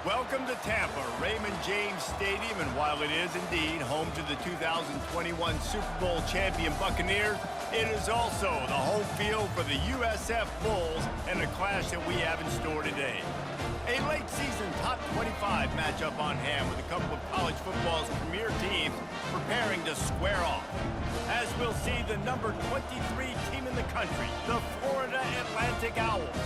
Welcome to Tampa, Raymond James Stadium, and while it is indeed home to the 2021 Super Bowl champion Buccaneers, it is also the home field for the USF Bulls and a clash that we have in store today. A late-season top 25 matchup on hand with a couple of college football's premier teams preparing to square off. As we'll see the number 23 team in the country, the Florida Atlantic Owls,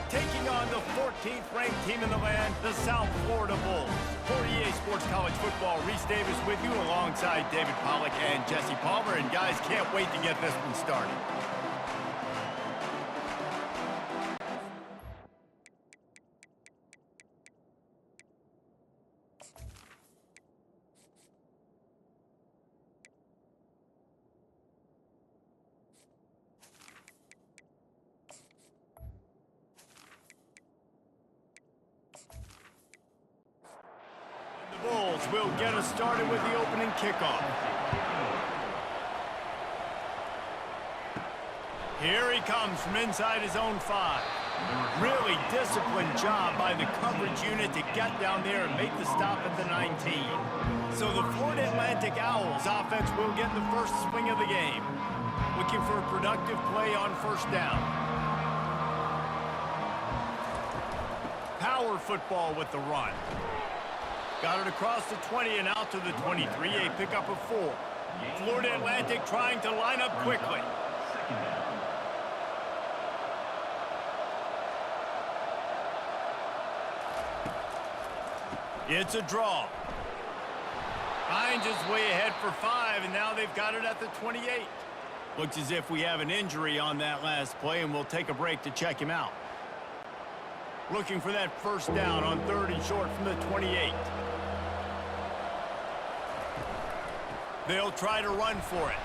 taking on the 14th ranked team in the land, the South Florida Bulls. For EA Sports College Football, Reese Davis with you alongside David Pollack and Jesse Palmer. And guys, can't wait to get this one started. Bulls will get us started with the opening kickoff. Here he comes from inside his own 5. Really disciplined job by the coverage unit to get down there and make the stop at the 19. So the Florida Atlantic Owls offense will get the first swing of the game. Looking for a productive play on first down. Power football with the run. Got it across the 20 and out to the 23, a pickup of 4. Florida Atlantic trying to line up quickly. It's a draw. Finds his way ahead for 5, and now they've got it at the 28. Looks as if we have an injury on that last play, and we'll take a break to check him out. Looking for that first down on 3rd and short from the 28. They'll try to run for it.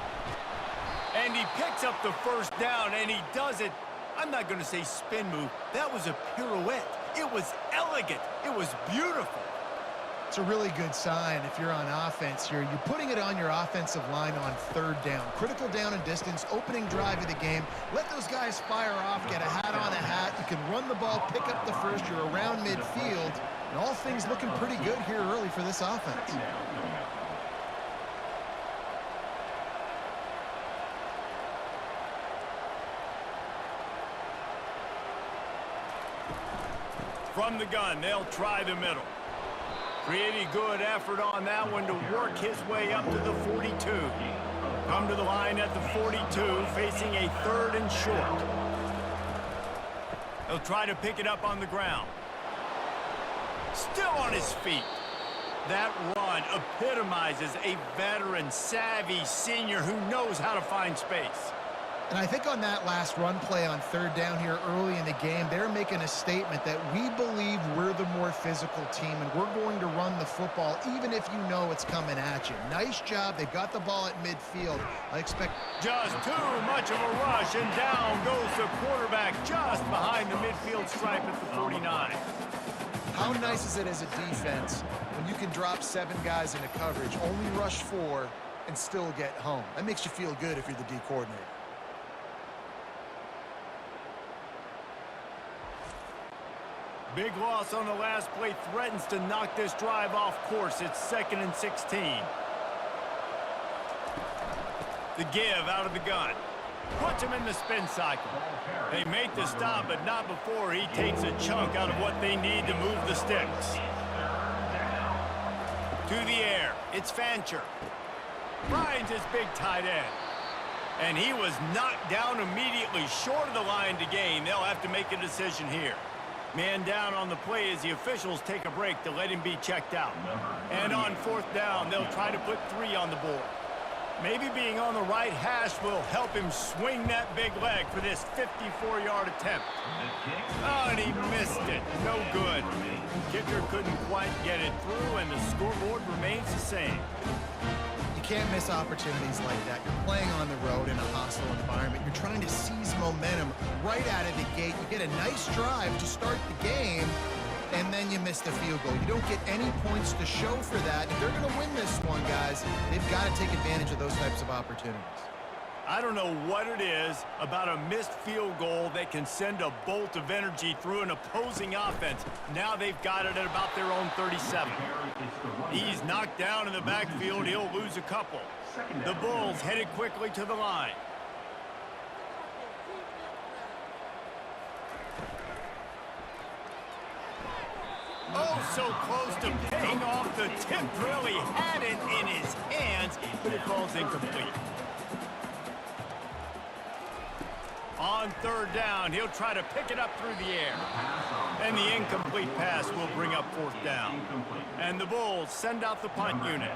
And he picks up the first down, and he does it. I'm not going to say spin move. That was a pirouette. It was elegant. It was beautiful. It's a really good sign if you're on offense here. You're putting it on your offensive line on 3rd down. Critical down and distance, opening drive of the game. Let those guys fire off, get a hat on a hat. You can run the ball, pick up the first. You're around midfield. And all things looking pretty good here early for this offense. From the gun, they'll try the middle. Pretty good effort on that one to work his way up to the 42. Come to the line at the 42, facing a 3rd and short. He'll try to pick it up on the ground. Still on his feet. That run epitomizes a veteran, savvy senior who knows how to find space. And I think on that last run play on 3rd down here early in the game, they're making a statement that we believe we're the more physical team and we're going to run the football even if you know it's coming at you. Nice job. They got the ball at midfield. I expect just too much of a rush, and down goes the quarterback just behind the midfield stripe at the 49. How nice is it as a defense when you can drop 7 guys into coverage, only rush 4, and still get home? That makes you feel good if you're the D coordinator. Big loss on the last play threatens to knock this drive off course. It's 2nd and 16. The give out of the gun. Puts him in the spin cycle. They make the stop, but not before he takes a chunk out of what they need to move the sticks. To the air. It's Fancher. Finds his big tight end. And he was knocked down immediately short of the line to gain. They'll have to make a decision here. Man down on the play as the officials take a break to let him be checked out. And on 4th down, they'll try to put 3 on the board. Maybe being on the right hash will help him swing that big leg for this 54-yard attempt. Oh, and he missed it. No good. Kicker couldn't quite get it through, and the scoreboard remains the same. You can't miss opportunities like that. You're playing on the road in a hostile environment. You're trying to seize momentum right out of the gate. You get a nice drive to start the game, and then you miss the field goal. You don't get any points to show for that. If they're going to win this one, guys, they've got to take advantage of those types of opportunities. I don't know what it is about a missed field goal that can send a bolt of energy through an opposing offense. Now they've got it at about their own 37. He's knocked down in the backfield. He'll lose a couple. The Bulls headed quickly to the line. Oh, so close to paying off. The tip really had it in his hands, but it falls incomplete. On third down, he'll try to pick it up through the air. And the incomplete pass will bring up fourth down. And the Bulls send out the punt unit.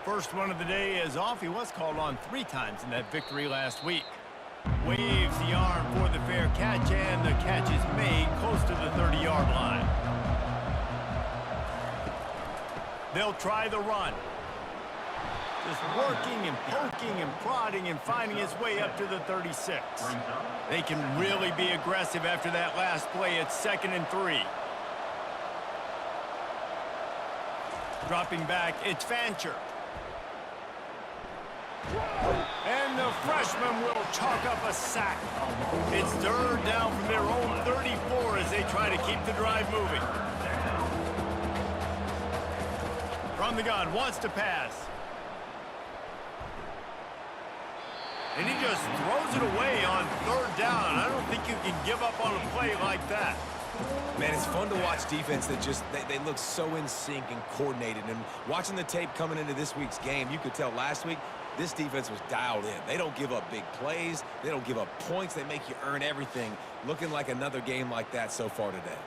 First one of the day is off. He was called on 3 times in that victory last week. Waves the arm for the fair catch, and the catch is made close to the 30-yard line. They'll try the run. Just working and poking and prodding and finding his way up to the 36. They can really be aggressive after that last play. It's 2nd and 3. Dropping back, it's Fancher. And the freshman will chalk up a sack. It's third down from their own 34 as they try to keep the drive moving. From the gun, wants to pass. And he just throws it away on third down. I don't think you can give up on a play like that. Man, it's fun to watch defense that just, they look so in sync and coordinated. And watching the tape coming into this week's game, you could tell last week, this defense was dialed in. They don't give up big plays. They don't give up points. They make you earn everything. Looking like another game like that so far today.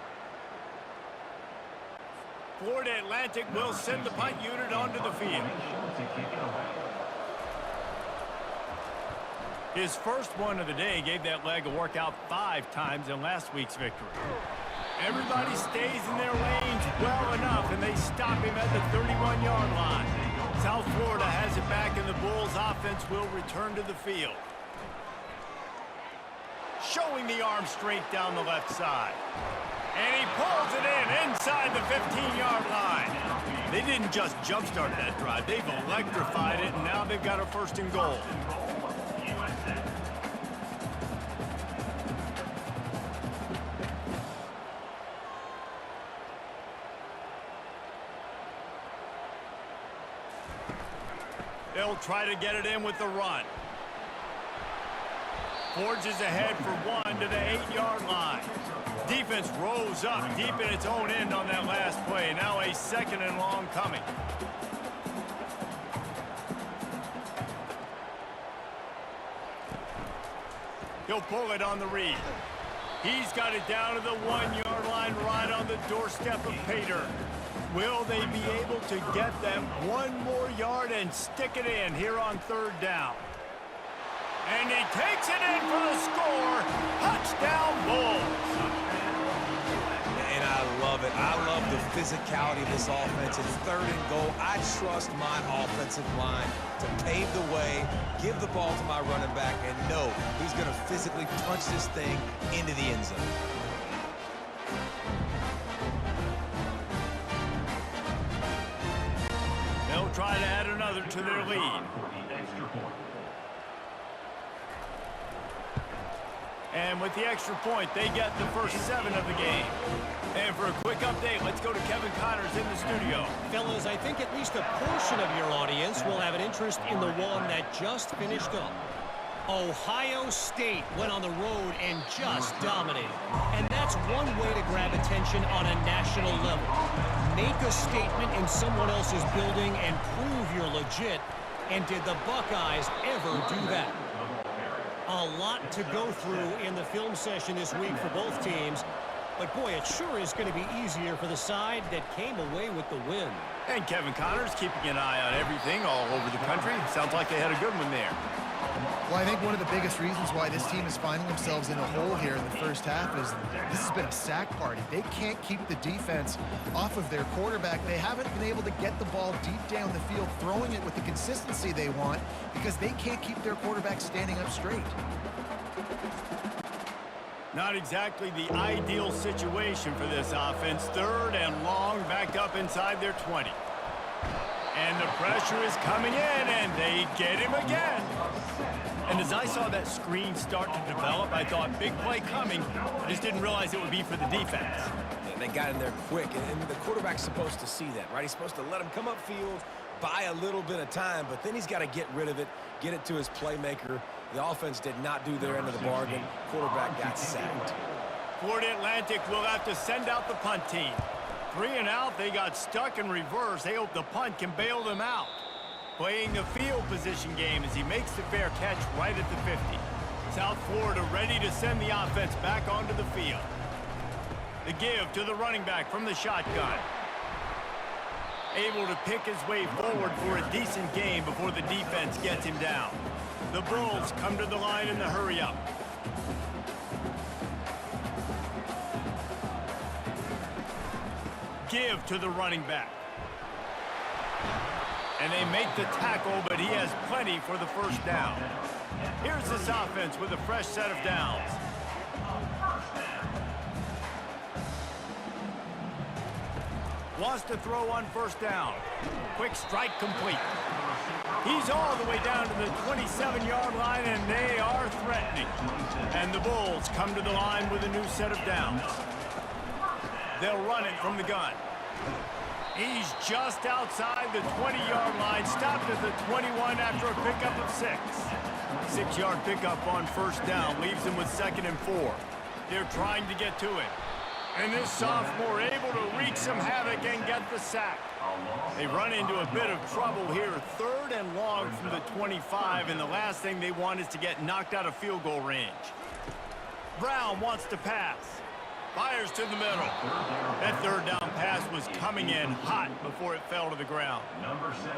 Florida Atlantic will send the punt unit onto the field. His first one of the day gave that leg a workout 5 times in last week's victory. Everybody stays in their lanes well enough, and they stop him at the 31-yard line. South Florida has it back, and the Bulls offense will return to the field. Showing the arm straight down the left side. And he pulls it in inside the 15-yard line. They didn't just jumpstart that drive. They've electrified it, and now they've got a 1st and goal. They'll try to get it in with the run. Forges ahead for 1 to the 8-yard line. Defense rose up deep in its own end on that last play. Now a 2nd and long coming. He'll pull it on the read. He's got it down to the 1-yard line right on the doorstep of Pater. Will they be able to get them 1 more yard and stick it in here on third down? And he takes it in for the score. Touchdown, Bulls. And I love it. I love the physicality of this offense. It's 3rd and goal. I trust my offensive line to pave the way, give the ball to my running back, and know he's going to physically punch this thing into the end zone. They'll try to add another to their lead. And with the extra point, they get the first 7 of the game. And for a quick update, let's go to Kevin Connors in the studio. Fellas, I think at least a portion of your audience will have an interest in the one that just finished up. Ohio State went on the road and just dominated. And that's one way to grab attention on a national level. Make a statement in someone else's building and prove you're legit. And did the Buckeyes ever do that? A lot to go through in the film session this week for both teams. But, boy, it sure is going to be easier for the side that came away with the win. And Kevin Connors keeping an eye on everything all over the country. Sounds like they had a good one there. Well, I think one of the biggest reasons why this team is finding themselves in a hole here in the first half is this has been a sack party. They can't keep the defense off of their quarterback. They haven't been able to get the ball deep down the field, throwing it with the consistency they want because they can't keep their quarterback standing up straight. Not exactly the ideal situation for this offense. 3rd and long, backed up inside their 20. And the pressure is coming in, and they get him again. And as I saw that screen start to develop, I thought big play coming. I just didn't realize it would be for the defense. And they got in there quick, and the quarterback's supposed to see that, right? He's supposed to let him come upfield, buy a little bit of time, but then he's got to get rid of it, get it to his playmaker. The offense did not do their end of the bargain. Quarterback got sacked. Florida Atlantic will have to send out the punt team. 3 and out, they got stuck in reverse. They hope the punt can bail them out. Playing the field position game as he makes the fair catch right at the 50. South Florida ready to send the offense back onto the field. The give to the running back from the shotgun. Able to pick his way forward for a decent game before the defense gets him down. The Bulls come to the line in the hurry-up. Give to the running back. And they make the tackle, but he has plenty for the first down. Here's this offense with a fresh set of downs. Wants to throw on first down. Quick strike complete. He's all the way down to the 27-yard line, and they are threatening. And the Bulls come to the line with a new set of downs. They'll run it from the gun. He's just outside the 20-yard line, stopped at the 21 after a pickup of 6. 6-yard pickup on first down leaves him with 2nd and 4. They're trying to get to it. And this sophomore able to wreak some havoc and get the sack. They run into a bit of trouble here, 3rd and long from the 25, and the last thing they want is to get knocked out of field goal range. Brown wants to pass. Fires to the middle. That 3rd down pass was coming in hot before it fell to the ground.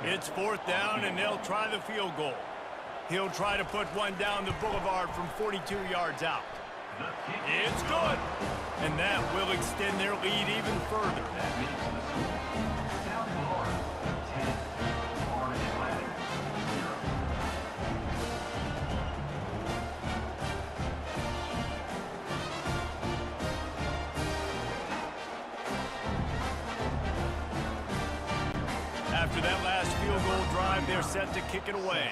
It's 4th down, and they'll try the field goal. He'll try to put one down the boulevard from 42 yards out. It's good, and that will extend their lead even further. After that last field goal drive, they're set to kick it away.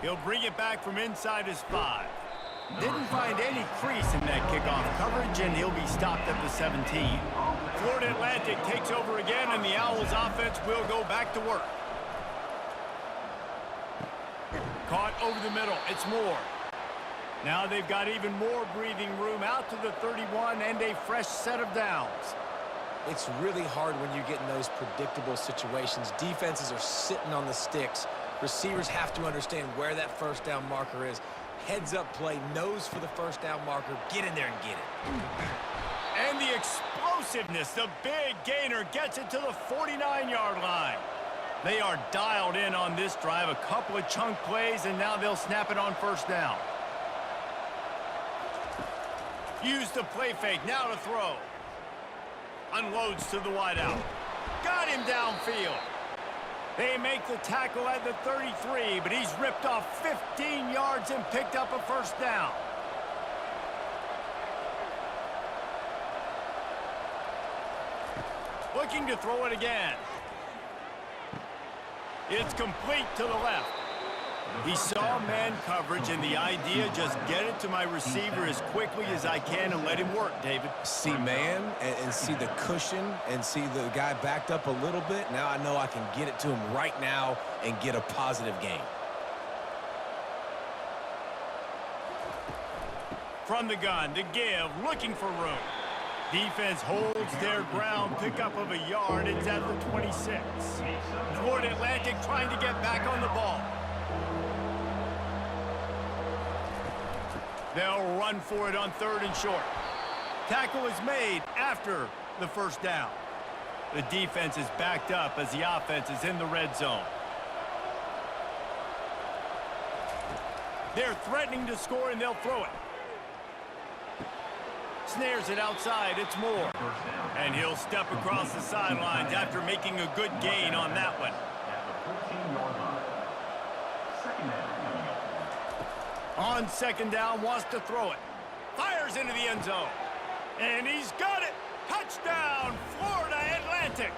He'll bring it back from inside his 5. Didn't find any crease in that kickoff coverage, and he'll be stopped at the 17. Florida Atlantic takes over again, and the Owls offense will go back to work. Caught over the middle. It's Moore. Now they've got even more breathing room out to the 31 and a fresh set of downs. It's really hard when you get in those predictable situations. Defenses are sitting on the sticks. Receivers have to understand where that first down marker is. Heads up play, nose for the first down marker. Get in there and get it. And the explosiveness, the big gainer gets it to the 49-yard line. They are dialed in on this drive. A couple of chunk plays, and now they'll snap it on first down. Use the play fake, now to throw. Unloads to the wideout. Got him downfield. They make the tackle at the 33, but he's ripped off 15 yards and picked up a first down. Looking to throw it again. It's complete to the left. He saw man coverage, and the idea, just get it to my receiver as quickly as I can and let him work, David. See man and see the cushion and see the guy backed up a little bit. Now I know I can get it to him right now and get a positive gain. From the gun, to give, looking for room. Defense holds their ground, pickup of a yard. It's at the 26. Florida Atlantic trying to get back on the ball. They'll run for it on 3rd and short. Tackle is made after the first down. The defense is backed up as the offense is in the red zone. They're threatening to score, and they'll throw it. Snares it outside. It's Moore. And he'll step across the sidelines after making a good gain on that one. On 2nd down, wants to throw it. Fires into the end zone. And he's got it. Touchdown, Florida Atlantic!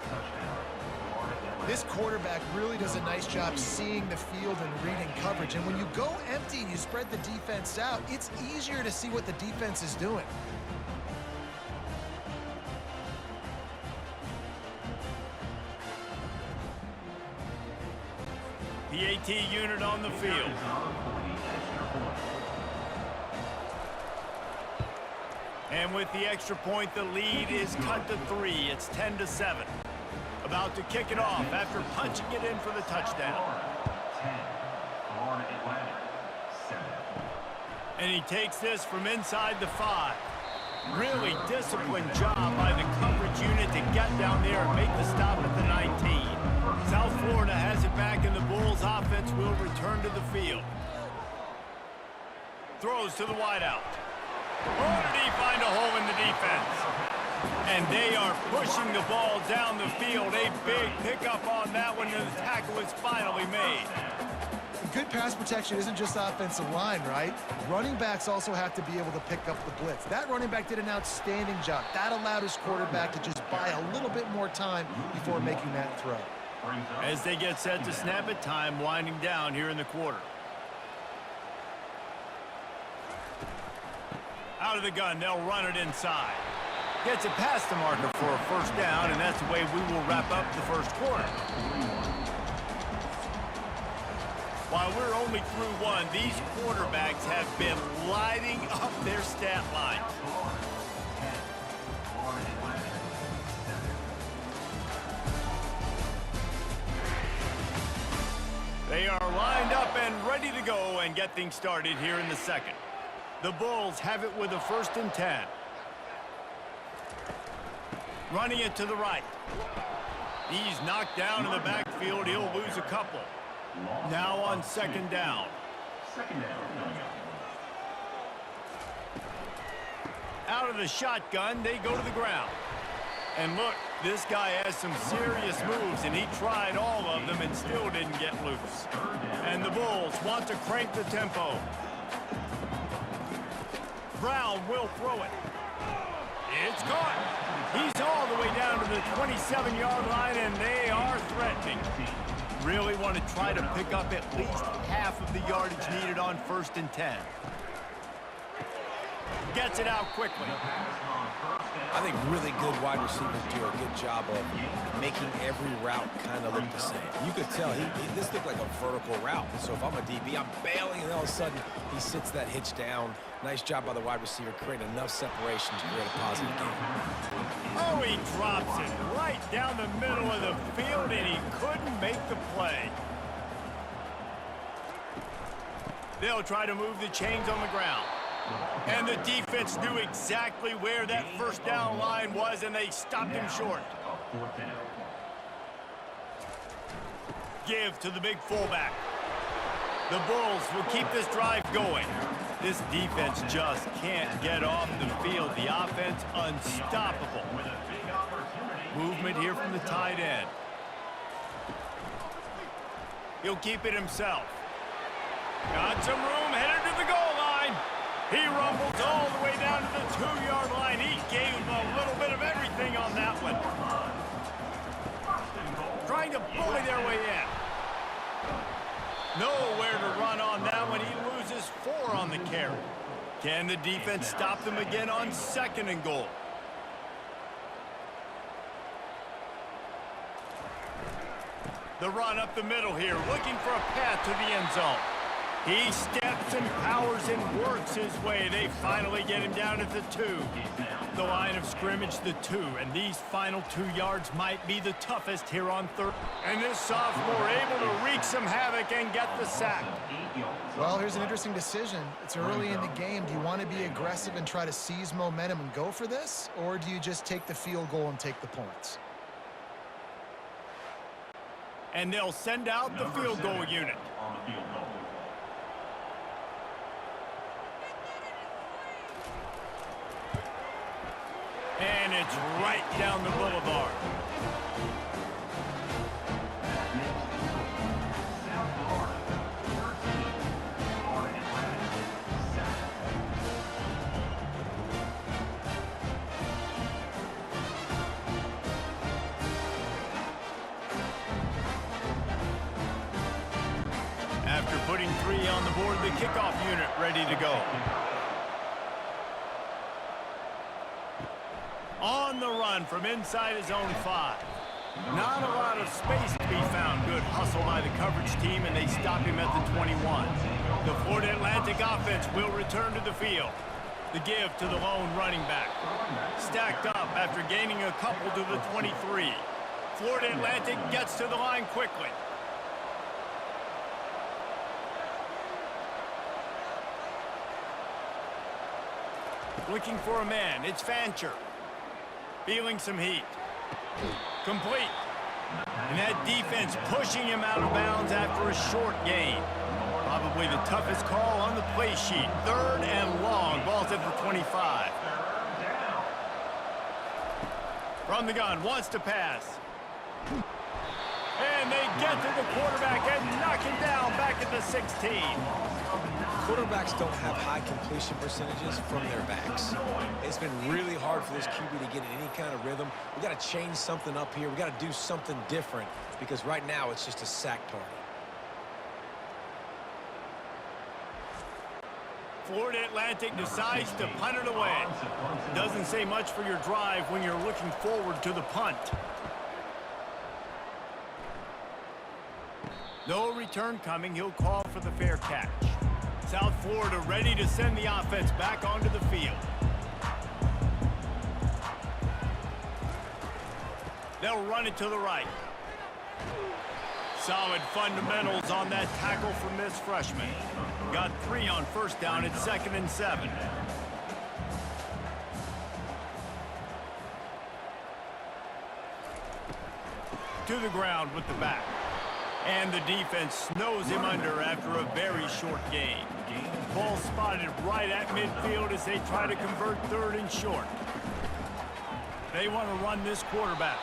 This quarterback really does a nice job seeing the field and reading coverage. And when you go empty and you spread the defense out, it's easier to see what the defense is doing. PAT unit on the field. And with the extra point, the lead is cut to 3. It's 10-7. About to kick it off after punching it in for the touchdown. 10, Florida Atlantic, 7. And he takes this from inside the 5. Really disciplined job by the coverage unit to get down there and make the stop at the 19. South Florida has it back, and the Bulls offense will return to the field. Throws to the wideout. Oh, did he find a hole in the defense? And they are pushing the ball down the field. A big pickup on that one, and the tackle is finally made. Good pass protection isn't just offensive line, right? Running backs also have to be able to pick up the blitz. That running back did an outstanding job. That allowed his quarterback to just buy a little bit more time before making that throw. As they get set to snap it, time winding down here in the quarter. Out of the gun, they'll run it inside. Gets it past the marker for a first down, and that's the way we will wrap up the first quarter. While we're only through one, these quarterbacks have been lighting up their stat lines. They are lined up and ready to go and get things started here in the second. The Bulls have it with a 1st and 10. Running it to the right. He's knocked down in the backfield. He'll lose a couple. Now on 2nd down. Out of the shotgun, they go to the ground. And look, this guy has some serious moves, and he tried all of them and still didn't get loose. And the Bulls want to crank the tempo. Brown will throw it. It's caught. He's all the way down to the 27-yard line, and they are threatening. Really want to try to pick up at least half of the yardage needed on 1st and 10. Gets it out quickly. I think really good wide receivers do a good job of making every route kind of look the same. You could tell this looked like a vertical route. So if I'm a DB, I'm bailing, and all of a sudden he sits that hitch down. Nice job by the wide receiver, creating enough separation to create a positive game. Oh, he drops it right down the middle of the field, and he couldn't make the play. They'll try to move the chains on the ground. And the defense knew exactly where that 1st down line was, and they stopped him short. Give to the big fullback. The Bulls will keep this drive going. This defense just can't get off the field. The offense unstoppable. Movement here from the tight end. He'll keep it himself. Got some room, headed to the goal line. He rumbles all the way down to the 2-yard line. He gave him a little bit of everything on that one. Trying to bully their way in. Nowhere to run on that one. He loses 4 on the carry. Can the defense stop them again on 2nd and goal? The run up the middle here, looking for a path to the end zone. He steps and powers and works his way. They finally get him down at the 2. The line of scrimmage, the 2. And these final 2 yards might be the toughest here on 3rd. And this sophomore able to wreak some havoc and get the sack. Well, here's an interesting decision. It's early in the game. Do you want to be aggressive and try to seize momentum and go for this? Or do you just take the field goal and take the points? And they'll send out the field goal unit. And it's right down the boulevard. aboard the kickoff unit ready to go. On the run from inside his own 5. Not a lot of space to be found. Good hustle by the coverage team, and they stop him at the 21. The Florida Atlantic offense will return to the field. The give to the lone running back. Stacked up after gaining a couple to the 23. Florida Atlantic gets to the line quickly. Looking for a man. It's Fancher. Feeling some heat. Complete. And that defense pushing him out of bounds after a short gain. Probably the toughest call on the play sheet. 3rd and long. Ball's at the 25. From the gun. Wants to pass. And they get to the quarterback and knock him down back at the 16. Quarterbacks don't have high completion percentages from their backs. It's been really hard for this QB to get in any kind of rhythm. We got to change something up here. We got to do something different because right now it's just a sack party. Florida Atlantic decides to punt it away. Doesn't say much for your drive when you're looking forward to the punt. No return coming. He'll call for the fair catch. South Florida ready to send the offense back onto the field. They'll run it to the right. Solid fundamentals on that tackle from this freshman. Got 3 on first down at 2nd and 7. To the ground with the back. And the defense snows him under after a very short gain. Ball spotted right at midfield as they try to convert 3rd and short. They want to run this quarterback.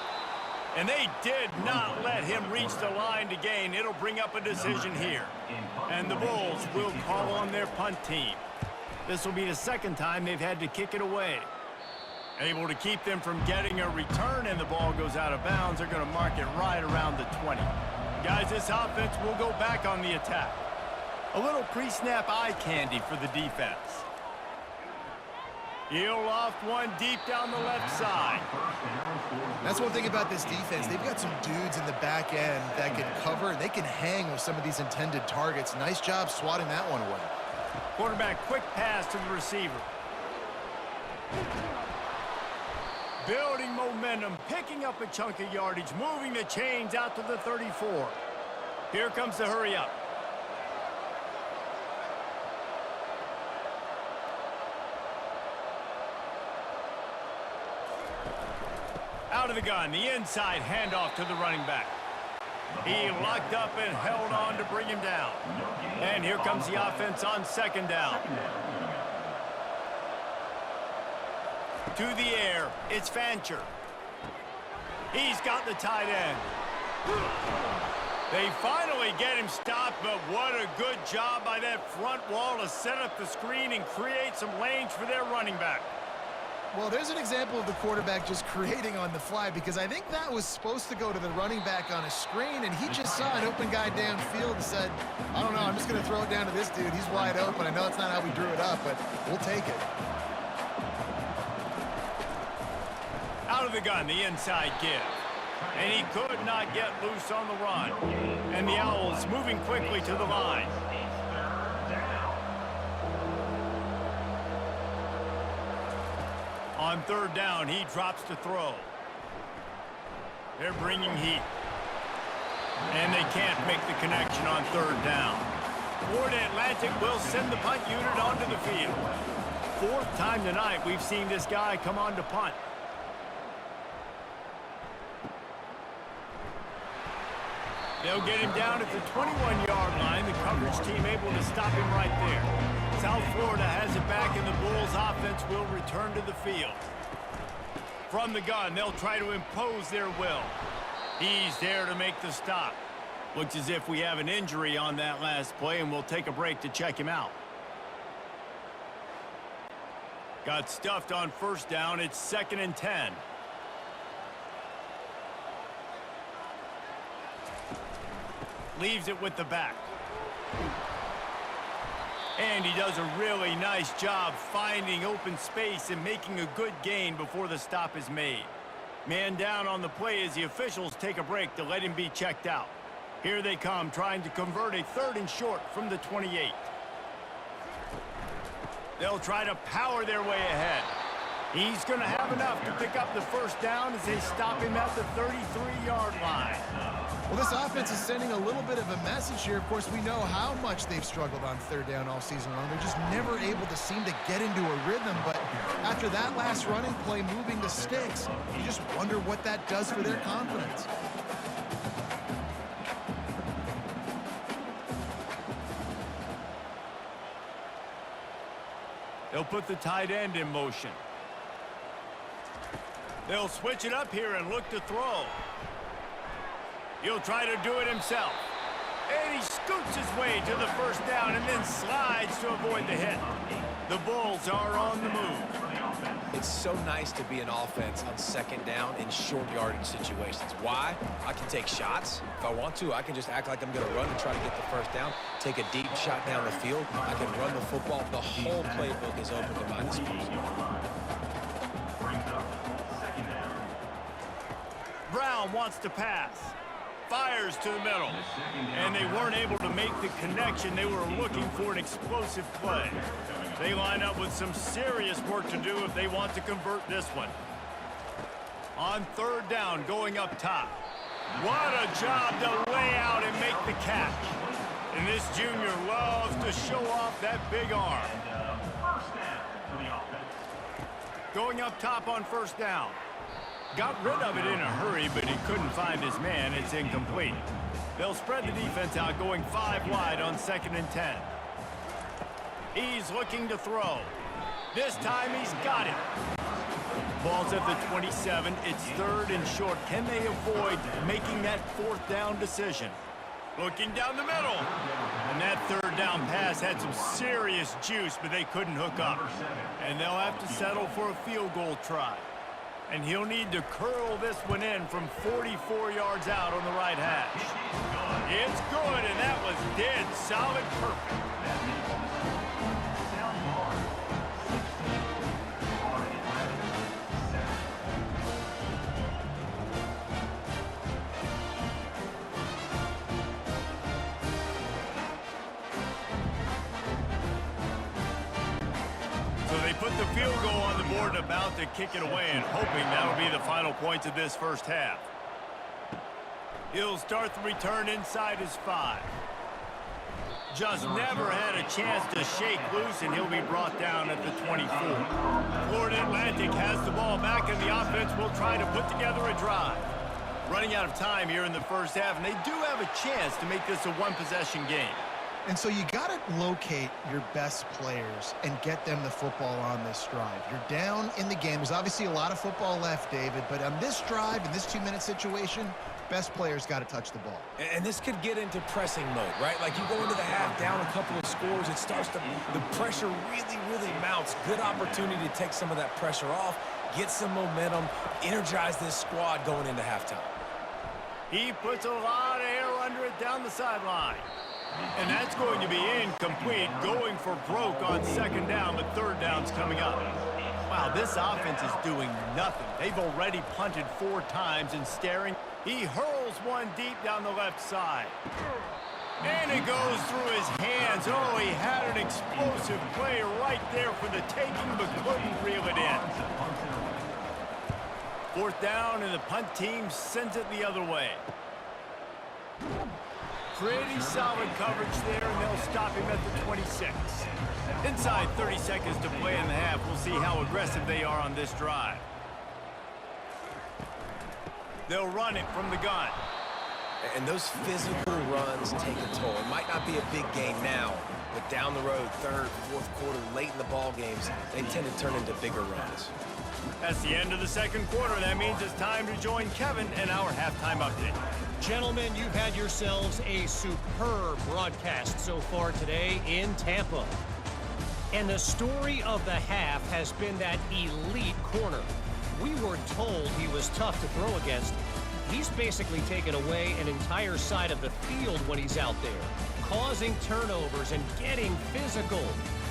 And they did not let him reach the line to gain. It'll bring up a decision here. And the Bulls will call on their punt team. This will be the 2nd time they've had to kick it away. Able to keep them from getting a return, and the ball goes out of bounds. They're going to mark it right around the 20. Guys, this offense will go back on the attack. A little pre-snap eye candy for the defense. He'll loft one deep down the left side. That's one thing about this defense. They've got some dudes in the back end that can cover. They can hang with some of these intended targets. Nice job swatting that one away. Quarterback, quick pass to the receiver. Building momentum, picking up a chunk of yardage, moving the chains out to the 34. Here comes the hurry up. Out of the gun, the inside handoff to the running back. He locked up and held on to bring him down. And here comes the offense on 2nd down. To the air, it's Fancher. He's got the tight end. They finally get him stopped, but what a good job by that front wall to set up the screen and create some lanes for their running back. Well, there's an example of the quarterback just creating on the fly, because I think that was supposed to go to the running back on a screen, and he just saw an open guy downfield and said, I don't know, I'm just going to throw it down to this dude. He's wide open. I know it's not how we drew it up, but we'll take it. Out of the gun, the inside give. And he could not get loose on the run. And the Owls moving quickly to the line. On 3rd down, he drops to throw. They're bringing heat. And they can't make the connection on 3rd down. Florida Atlantic will send the punt unit onto the field. 4th time tonight we've seen this guy come on to punt. They'll get him down at the 21-yard line. The coverage team able to stop him right there. South Florida has it back, and the Bulls offense will return to the field. From the gun, they'll try to impose their will. He's there to make the stop. Looks as if we have an injury on that last play, and we'll take a break to check him out. Got stuffed on 1st down. It's 2nd and 10. Leaves it with the back. And he does a really nice job finding open space and making a good gain before the stop is made. Man down on the play as the officials take a break to let him be checked out. Here they come, trying to convert a 3rd and short from the 28. They'll try to power their way ahead. He's going to have enough to pick up the first down as they stop him at the 33-yard line. Well, this offense is sending a little bit of a message here. Of course, we know how much they've struggled on 3rd down all season long. They're just never able to seem to get into a rhythm. But after that last running play moving the sticks, you just wonder what that does for their confidence. They'll put the tight end in motion. They'll switch it up here and look to throw. He'll try to do it himself. And he scoots his way to the first down and then slides to avoid the hit. The Bulls are on the move. It's so nice to be an offense on 2nd down in short yardage situations. Why? I can take shots. If I want to, I can just act like I'm going to run and try to get the first down, take a deep shot down the field. I can run the football. The whole playbook is open to my disposal. Brown wants to pass. Fires to the middle. And they weren't able to make the connection. They were looking for an explosive play. They line up with some serious work to do if they want to convert this one. On 3rd down, going up top. What a job to lay out and make the catch. And this junior loves to show off that big arm. Going up top on 1st down. Got rid of it in a hurry, but he couldn't find his man. It's incomplete. They'll spread the defense out, going 5 wide on 2nd and 10. He's looking to throw. This time he's got it. Ball's at the 27. It's 3rd and short. Can they avoid making that 4th down decision? Looking down the middle. And that 3rd down pass had some serious juice, but they couldn't hook up. And they'll have to settle for a field goal try. And he'll need to curl this one in from 44 yards out on the right hash. It's good, and that was dead solid perfect. Put the field goal on the board and about to kick it away and hoping that'll be the final points of this first half. He'll start the return inside his 5. Just never had a chance to shake loose, and he'll be brought down at the 24. Florida Atlantic has the ball back, and the offense will try to put together a drive. Running out of time here in the first half, and they do have a chance to make this a one-possession game. And so you got to locate your best players and get them the football on this drive. You're down in the game. There's obviously a lot of football left, David, but on this drive, in this 2-minute situation, best players got to touch the ball. And this could get into pressing mode, right? Like you go into the half down a couple of scores, it starts to, the pressure really mounts. Good opportunity to take some of that pressure off, get some momentum, energize this squad going into halftime. He puts a lot of air under it down the sideline. And that's going to be incomplete, going for broke on 2nd down, but 3rd down's coming up. Wow, this offense is doing nothing. They've already punted 4 times and staring. He hurls one deep down the left side. And it goes through his hands. Oh, he had an explosive play right there for the taking, but couldn't reel it in. 4th down, and the punt team sends it the other way. Pretty solid coverage there, and they'll stop him at the 26. Inside 30 seconds to play in the half. We'll see how aggressive they are on this drive. They'll run it from the gun. And those physical runs take a toll. It might not be a big game now, but down the road, 3rd, 4th quarter, late in the ball games, they tend to turn into bigger runs. That's the end of the 2nd quarter. That means it's time to join Kevin in our halftime update. Gentlemen, you've had yourselves a superb broadcast so far today in Tampa. And the story of the half has been that elite corner. We were told he was tough to throw against. He's basically taken away an entire side of the field when he's out there, causing turnovers and getting physical.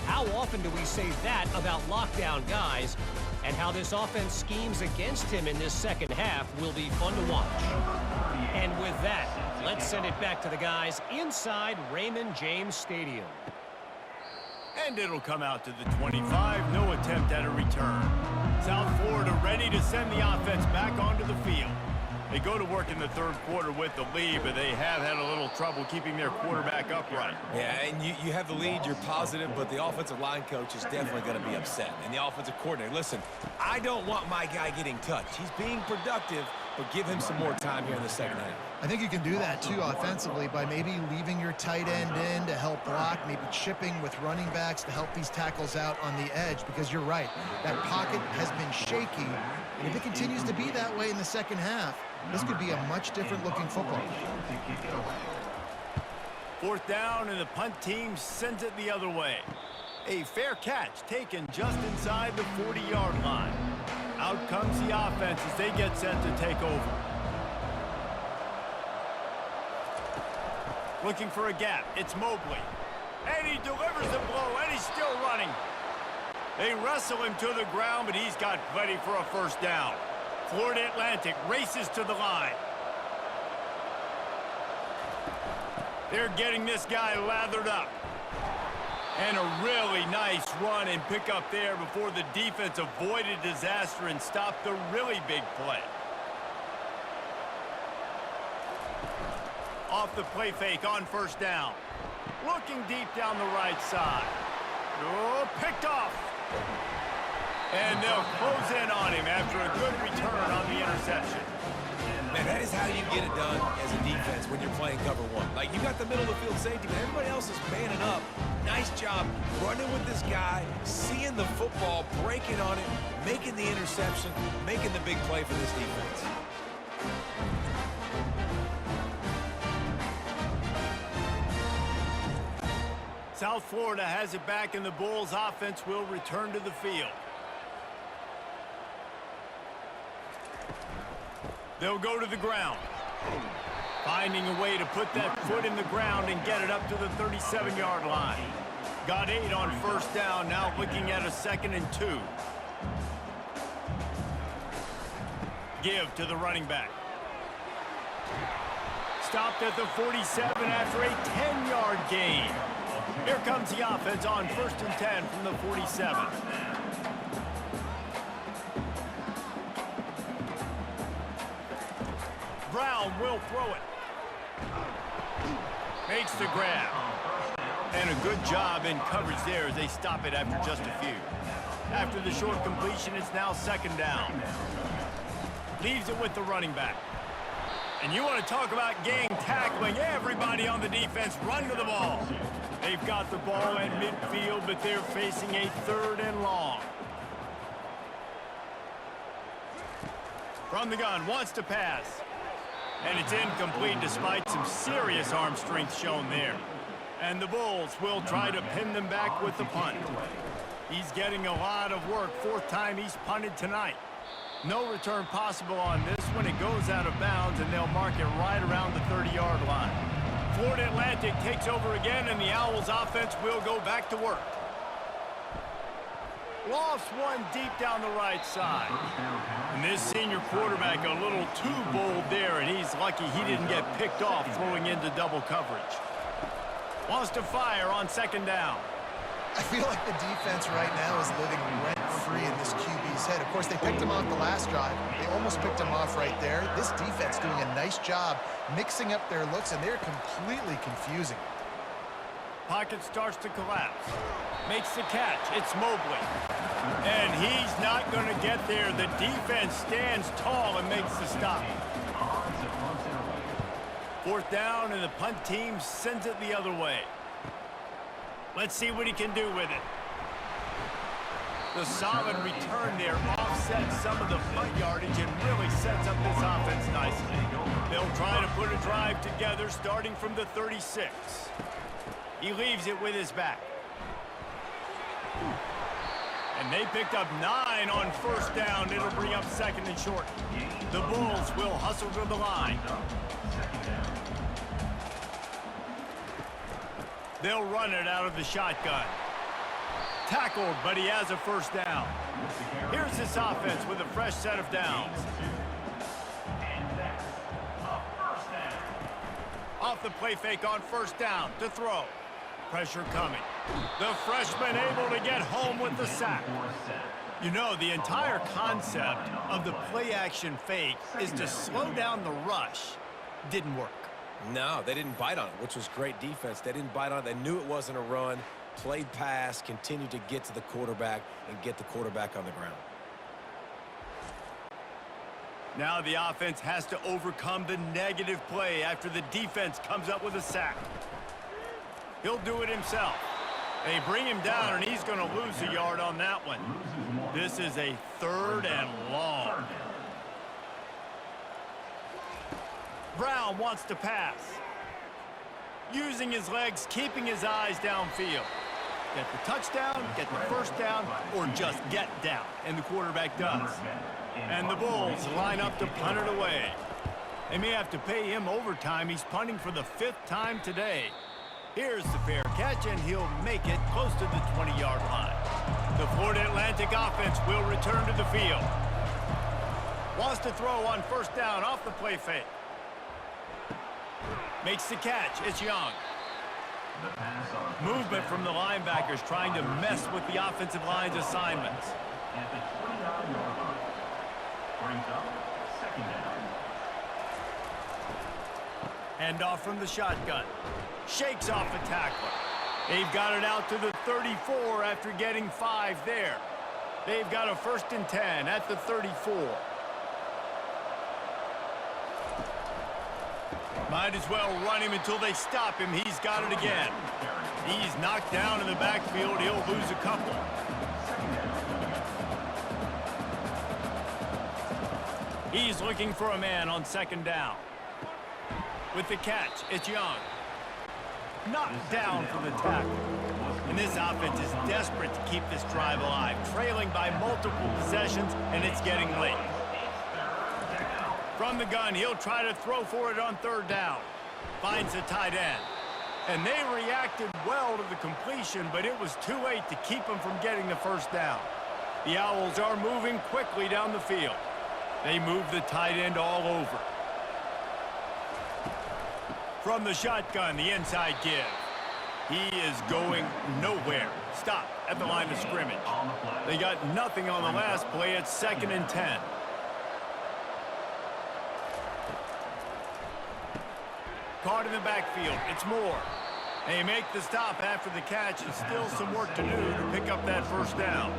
How often do we say that about lockdown guys? And how this offense schemes against him in this second half will be fun to watch. And with that, let's send it back to the guys inside Raymond James Stadium. And it'll come out to the 25. No attempt at a return. South Florida ready to send the offense back onto the field. They go to work in the third quarter with the lead, but they have had a little trouble keeping their quarterback upright. Yeah, and you have the lead, you're positive, but the offensive line coach is definitely going to be upset. And the offensive coordinator, listen, I don't want my guy getting touched. He's being productive, but give him some more time here in the second half. I think you can do that, too, offensively, by maybe leaving your tight end in to help block, maybe chipping with running backs to help these tackles out on the edge, because you're right. That pocket has been shaky, and if it continues to be that way in the second half, this could be a much different-looking football. Fourth down, and the punt team sends it the other way. A fair catch taken just inside the 40-yard line. Out comes the offense as they get set to take over. Looking for a gap. It's Mobley. And he delivers the blow, and he's still running. They wrestle him to the ground, but he's got plenty for a first down. Florida Atlantic races to the line. They're getting this guy lathered up. And a really nice run and pick up there before the defense avoided disaster and stopped the really big play. Off the play fake on first down. Looking deep down the right side. Oh, picked off. And they'll close in on him after a good return on the interception. Man, that is how you get it done as a defense when you're playing cover one. Like, you got the middle of the field safety, but everybody else is manning up. Nice job running with this guy, seeing the football, breaking on it, making the interception, making the big play for this defense. South Florida has it back, and the Bulls offense will return to the field. They'll go to the ground. Finding a way to put that foot in the ground and get it up to the 37-yard line. Got 8 on first down, now looking at a 2nd and 2. Give to the running back. Stopped at the 47 after a 10-yard gain. Here comes the offense on 1st and 10 from the 47. Brown will throw it. Makes the grab. And a good job in coverage there as they stop it after just a few. After the short completion, it's now 2nd down. Leaves it with the running back. And you want to talk about gang tackling. Everybody on the defense run to the ball. They've got the ball at midfield, but they're facing a 3rd and long. From the gun, wants to pass. And it's incomplete despite some serious arm strength shown there. And the Bulls will try to pin them back with the punt. He's getting a lot of work. 4th time he's punted tonight. No return possible on this one. It goes out of bounds, and they'll mark it right around the 30-yard line. Florida Atlantic takes over again, and the Owls offense will go back to work. Lofts one deep down the right side. And this senior quarterback a little too bold there, and he's lucky he didn't get picked off throwing into double coverage. Wants to fire on 2nd down. I feel like the defense right now is living rent-free in this QB's head. Of course, they picked him off the last drive. They almost picked him off right there. This defense doing a nice job mixing up their looks, and they're completely confusing. Pocket starts to collapse. Makes the catch. It's Mobley. And he's not going to get there. The defense stands tall and makes the stop. 4th down, and the punt team sends it the other way. Let's see what he can do with it. The solid return there offsets some of the punt yardage and really sets up this offense nicely. They'll try to put a drive together starting from the 36. He leaves it with his back. And they picked up 9 on first down. It'll bring up second and short. The Bulls will hustle to the line. They'll run it out of the shotgun. Tackled, but he has a first down. Here's this offense with a fresh set of downs. Off the play fake on first down to throw. Pressure coming. The freshman able to get home with the sack. You know, the entire concept of the play-action fake is to slow down the rush. Didn't work. No, they didn't bite on it, which was great defense. They didn't bite on it. They knew it wasn't a run. Played pass, continued to get to the quarterback and get the quarterback on the ground. Now the offense has to overcome the negative play after the defense comes up with a sack. He'll do it himself. They bring him down, and he's going to lose a yard on that one. This is a 3rd and long. Brown wants to pass. Using his legs, keeping his eyes downfield. Get the touchdown, get the first down, or just get down. And the quarterback does. And the Bulls line up to punt it away. They may have to pay him overtime. He's punting for the 5th time today. Here's the fair catch, and he'll make it close to the 20-yard line. The Florida Atlantic offense will return to the field. Wants to throw on first down off the play fake. Makes the catch. It's Young. Movement from the linebackers trying to mess with the offensive line's assignments. At the 29-yard line. Brings up second down. Handoff from the shotgun. Shakes off a tackler. They've got it out to the 34 after getting 5 there. They've got a 1st and 10 at the 34. Might as well run him until they stop him. He's got it again. He's knocked down in the backfield. He'll lose a couple. He's looking for a man on second down. With the catch, it's Young. Knocked down for the tackle. And this offense is desperate to keep this drive alive, trailing by multiple possessions, and it's getting late. From the gun, he'll try to throw for it on 3rd down. Finds the tight end. And they reacted well to the completion, but it was too late to keep him from getting the first down. The Owls are moving quickly down the field. They move the tight end all over. From the shotgun, the inside give. He is going nowhere. Stop at the line of scrimmage. They got nothing on the last play. It's 2nd and 10. Caught in the backfield. It's Moore. They make the stop after the catch, and still some work to do to pick up that first down.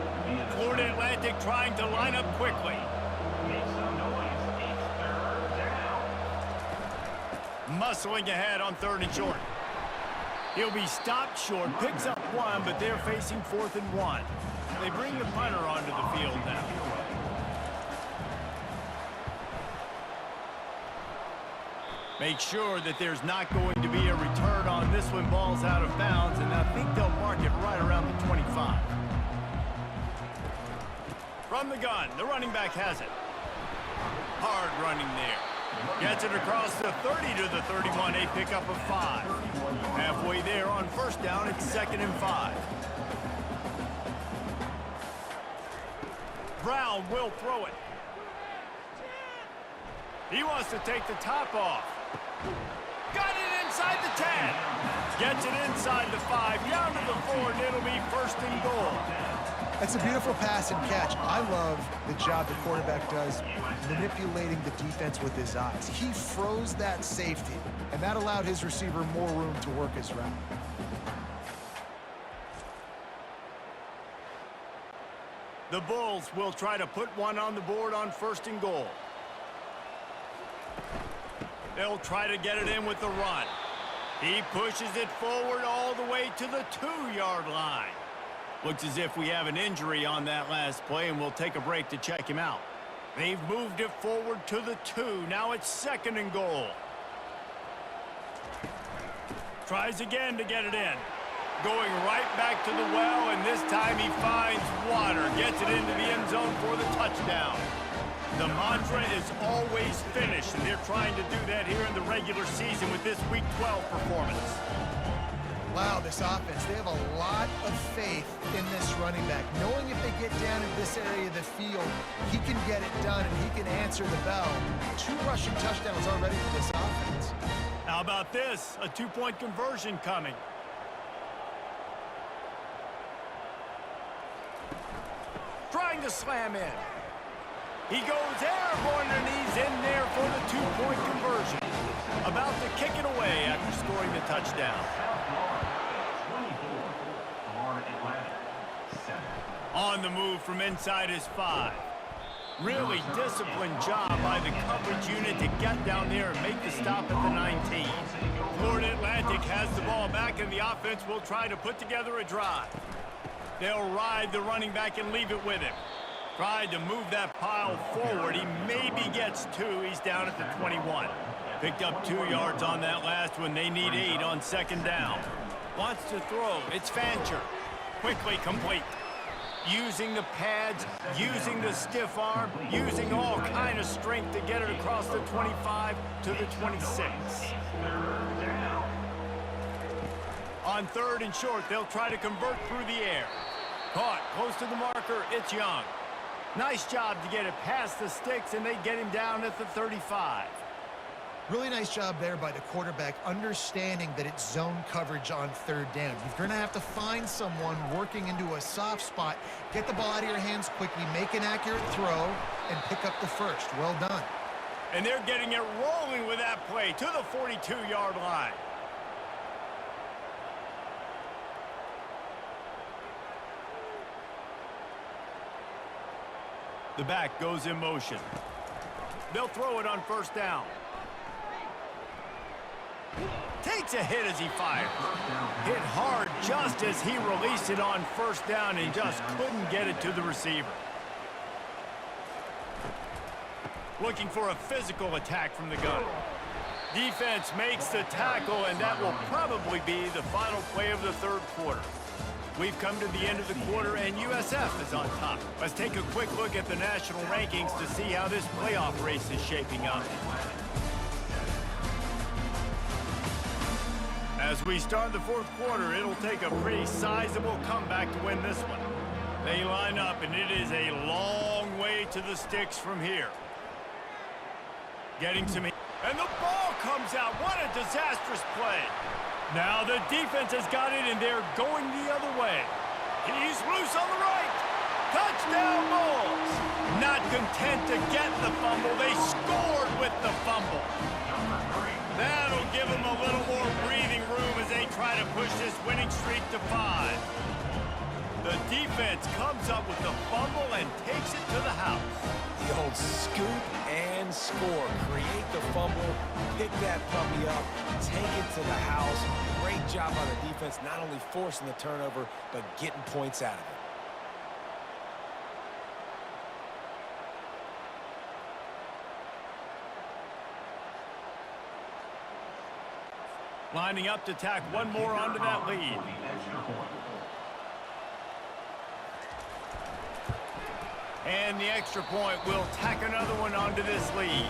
Florida Atlantic trying to line up quickly. Muscling ahead on 3rd and short. He'll be stopped short, picks up 1, but they're facing 4th and 1. They bring the punter onto the field now. Make sure that there's not going to be a return on this one. Ball's out of bounds, and I think they'll mark it right around the 25. From the gun, the running back has it. Hard running there. Gets it across the 30 to the 31. A pickup of 5. Halfway there on first down, it's 2nd and 5. Brown will throw it. He wants to take the top off. Got it inside the 10. Gets it inside the 5, down to the 4, and it'll be 1st and goal. That's a beautiful pass and catch. I love the job the quarterback does manipulating the defense with his eyes. He froze that safety, and that allowed his receiver more room to work his route. The Bulls will try to put one on the board on 1st and goal. They'll try to get it in with the run. He pushes it forward all the way to the 2-yard line. Looks as if we have an injury on that last play, and we'll take a break to check him out. They've moved it forward to the 2. Now it's 2nd and goal. Tries again to get it in. Going right back to the well, and this time he finds water. Gets it into the end zone for the touchdown. The mantra is always finish, and they're trying to do that here in the regular season with this Week 12 performance. Wow, this offense, they have a lot of faith in this running back. Knowing if they get down in this area of the field, he can get it done and he can answer the bell. 2 rushing touchdowns already for this offense. How about this? A 2-point conversion coming. Trying to slam in. He goes airborne and he's in there for the 2-point conversion. About to kick it away after scoring the touchdown. On the move from inside his 5. Really disciplined job by the coverage unit to get down there and make the stop at the 19. Florida Atlantic has the ball back, and the offense will try to put together a drive. They'll ride the running back and leave it with him. Tried to move that pile forward. He maybe gets 2. He's down at the 21. Picked up 2 yards on that last one. They need 8 on 2nd down. Wants to throw. It's Fancher. Quickly complete. Using the pads, using the stiff arm, using all kind of strength to get it across the 25 to the 26. On 3rd and short, they'll try to convert through the air. Caught close to the marker. It's Young. Nice job to get it past the sticks, and they get him down at the 35. Really nice job there by the quarterback, understanding that it's zone coverage on 3rd down. You're going to have to find someone working into a soft spot, get the ball out of your hands quickly, make an accurate throw, and pick up the first. Well done. And they're getting it rolling with that play to the 42-yard line. The back goes in motion. They'll throw it on 1st down. Takes a hit as he fires. Hit hard just as he released it on 1st down and just couldn't get it to the receiver. Looking for a physical attack from the gun. Defense makes the tackle, and that will probably be the final play of the 3rd quarter. We've come to the end of the quarter, and USF is on top. Let's take a quick look at the national rankings to see how this playoff race is shaping up. As we start the 4th quarter, it'll take a pretty sizable comeback to win this one. They line up, and it is a long way to the sticks from here. Getting some... And the ball comes out. What a disastrous play. Now the defense has got it, and they're going the other way. He's loose on the right. Touchdown Bulls. Not content to get the fumble. They scored with the fumble. That'll give them a little more breathing room as they try to push this winning streak to 5. The defense comes up with the fumble and takes it to the house. The old scoop and score. Create the fumble, pick that puppy up, take it to the house. Great job on the defense, not only forcing the turnover, but getting points out of it. Lining up to tack one more onto that lead. And the extra point will tack another one onto this lead.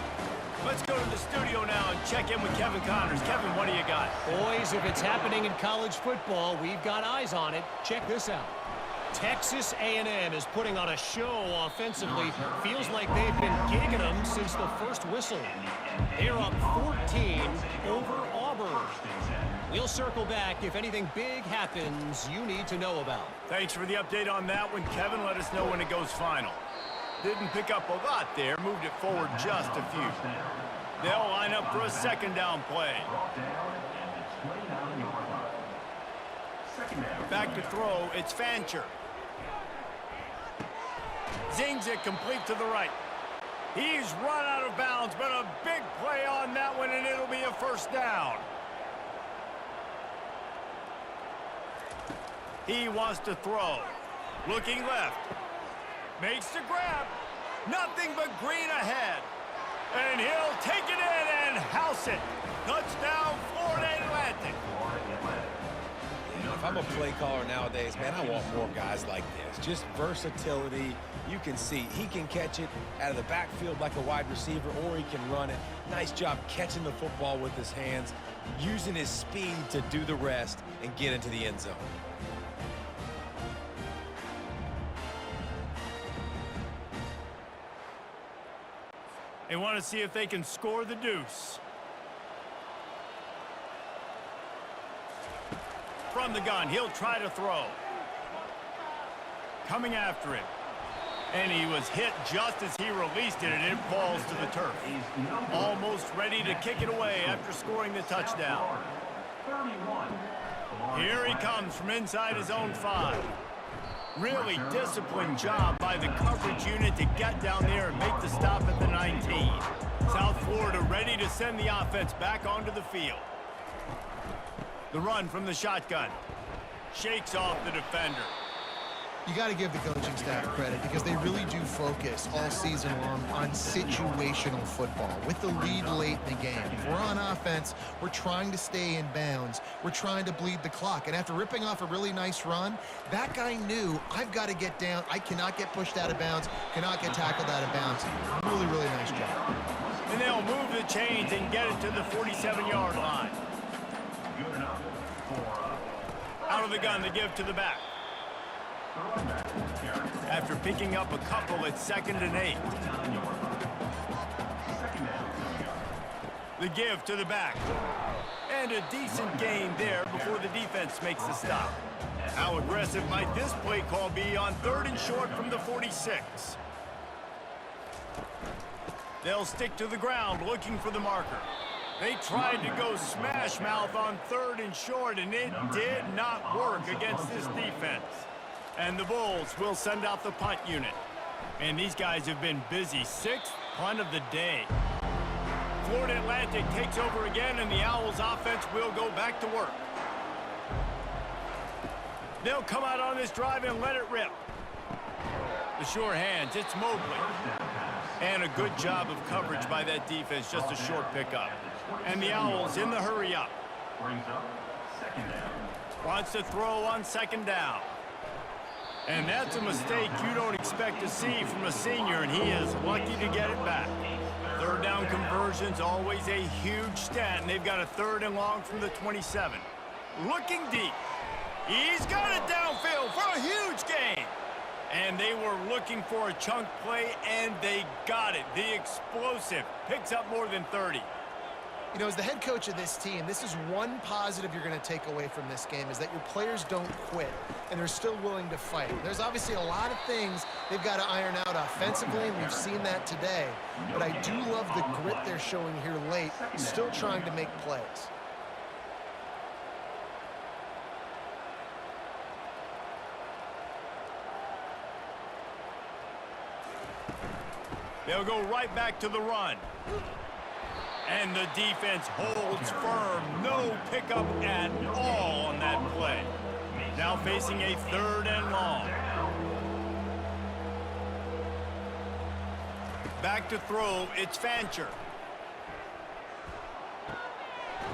Let's go to the studio now and check in with Kevin Connors. Kevin, what do you got? Boys, if it's happening in college football, we've got eyes on it. Check this out. Texas A&M is putting on a show offensively. Feels like they've been gigging them since the first whistle. They're up 14 over Auburn. We'll circle back if anything big happens you need to know about. Thanks for the update on that one, Kevin. Let us know when it goes final. Didn't pick up a lot there. Moved it forward just a few. They'll line up for a 2nd down play. Back to throw. It's Fancher. Zings it complete to the right. He's run out of bounds, but a big play on that one, and it'll be a 1st down. He wants to throw. Looking left. Makes the grab. Nothing but green ahead. And he'll take it in and house it. Touchdown, Florida Atlantic. If I'm a play caller nowadays, man, I want more guys like this. Just versatility. You can see he can catch it out of the backfield like a wide receiver, or he can run it. Nice job catching the football with his hands, using his speed to do the rest and get into the end zone. They want to see if they can score the deuce. From the gun, he'll try to throw. Coming after it. And he was hit just as he released it, and it falls to the turf. Almost ready to kick it away after scoring the touchdown. Here he comes from inside his own 5. Really disciplined job by the coverage unit to get down there and make the stop at the 19. South Florida ready to send the offense back onto the field. The run from the shotgun. Shakes off the defender. You got to give the coaching staff credit because they really do focus all season long on situational football. With the lead late in the game, if we're on offense, we're trying to stay in bounds. We're trying to bleed the clock. And after ripping off a really nice run, that guy knew, I've got to get down. I cannot get pushed out of bounds, cannot get tackled out of bounds. Really, really nice job. And they'll move the chains and get it to the 47-yard line. Out of the gun, the give to the back. After picking up a couple at 2nd and 8. The give to the back. And a decent gain there before the defense makes the stop. How aggressive might this play call be on 3rd and short from the 46? They'll stick to the ground looking for the marker. They tried to go smash mouth on 3rd and short, and it did not work against this defense. And the Bulls will send out the punt unit. And these guys have been busy. 6th punt of the day. Florida Atlantic takes over again, and the Owls offense will go back to work. They'll come out on this drive and let it rip. The sure hands, it's Mobley. And a good job of coverage by that defense, just a short pickup. And the Owls in the hurry up. Wants to throw on 2nd down. And that's a mistake you don't expect to see from a senior, and he is lucky to get it back. 3rd down conversion's always a huge stat, and they've got a 3rd and long from the 27. Looking deep. He's got it downfield for a huge gain. And they were looking for a chunk play, and they got it. The explosive picks up more than 30. You know, as the head coach of this team, this is one positive you're going to take away from this game, is that your players don't quit, and they're still willing to fight. There's obviously a lot of things they've got to iron out offensively, and we've seen that today. But I do love the grit they're showing here late, still trying to make plays. They'll go right back to the run. And the defense holds firm. No pickup at all on that play. Now facing a 3rd and long. Back to throw, it's Fancher.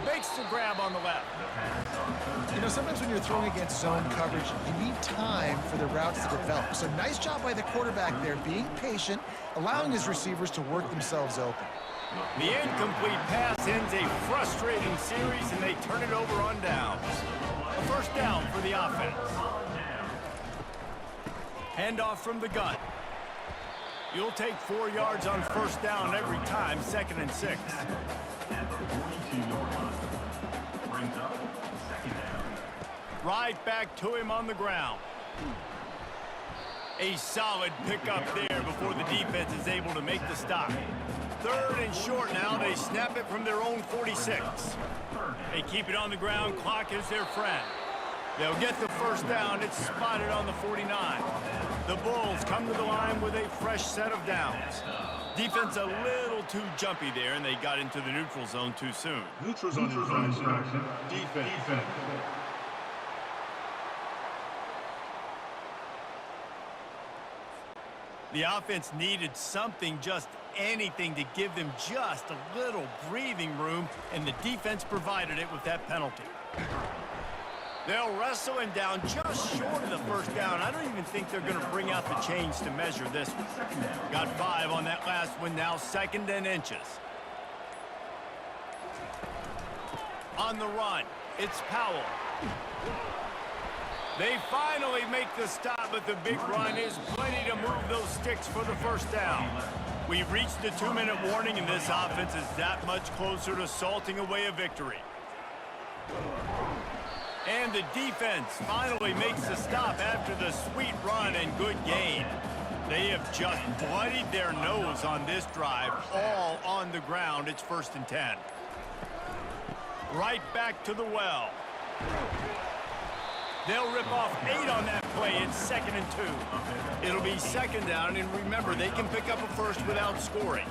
Makes the grab on the left. You know, sometimes when you're throwing against zone coverage, you need time for the routes to develop. So nice job by the quarterback there, being patient, allowing his receivers to work themselves open. The incomplete pass ends a frustrating series, and they turn it over on downs. A 1st down for the offense. Handoff from the gun. You'll take 4 yards on 1st down every time, 2nd and 6. Right back to him on the ground. A solid pickup there before the defense is able to make the stop. 3rd and short now. They snap it from their own 46. They keep it on the ground. Clock is their friend. They'll get the 1st down. It's spotted on the 49. The Bulls come to the line with a fresh set of downs. Defense a little too jumpy there, and they got into the neutral zone too soon. Neutral zone infraction. Defense. The offense needed something, just anything, to give them just a little breathing room, and the defense provided it with that penalty. They'll wrestle him down just short of the first down. I don't even think they're going to bring out the chains to measure this one. Got 5 on that last one, now 2nd and inches. On the run, it's Powell. They finally make the stop, but the big run is plenty to move those sticks for the first down. We've reached the 2-minute warning, and this offense is that much closer to salting away a victory. And the defense finally makes the stop after the sweet run and good gain. They have just bloodied their nose on this drive, all on the ground. It's 1st and 10. Right back to the well. They'll rip off 8 on that play. It's 2nd and 2. It'll be 2nd down, and remember, they can pick up a first without scoring.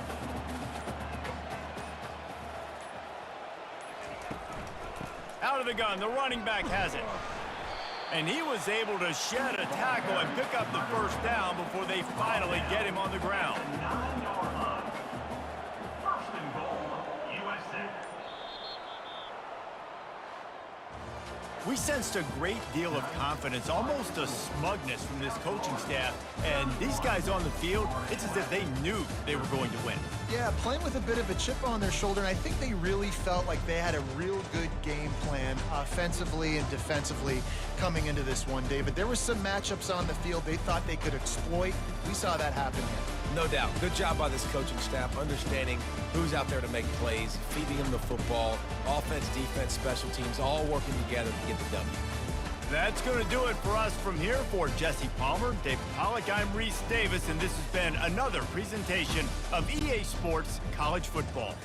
Out of the gun, the running back has it. And he was able to shed a tackle and pick up the first down before they finally get him on the ground. 9-yard line. 1st and goal, USF. We sensed a great deal of confidence, almost a smugness from this coaching staff. And these guys on the field, it's as if they knew they were going to win. Yeah, playing with a bit of a chip on their shoulder, and I think they really felt like they had a real good game plan offensively and defensively coming into this one, David. There were some matchups on the field they thought they could exploit. We saw that happen here. No doubt. Good job by this coaching staff, understanding who's out there to make plays, feeding them the football, offense, defense, special teams, all working together to get the W. That's going to do it for us from here. For Jesse Palmer, David Pollack, I'm Reese Davis, and this has been another presentation of EA Sports College Football.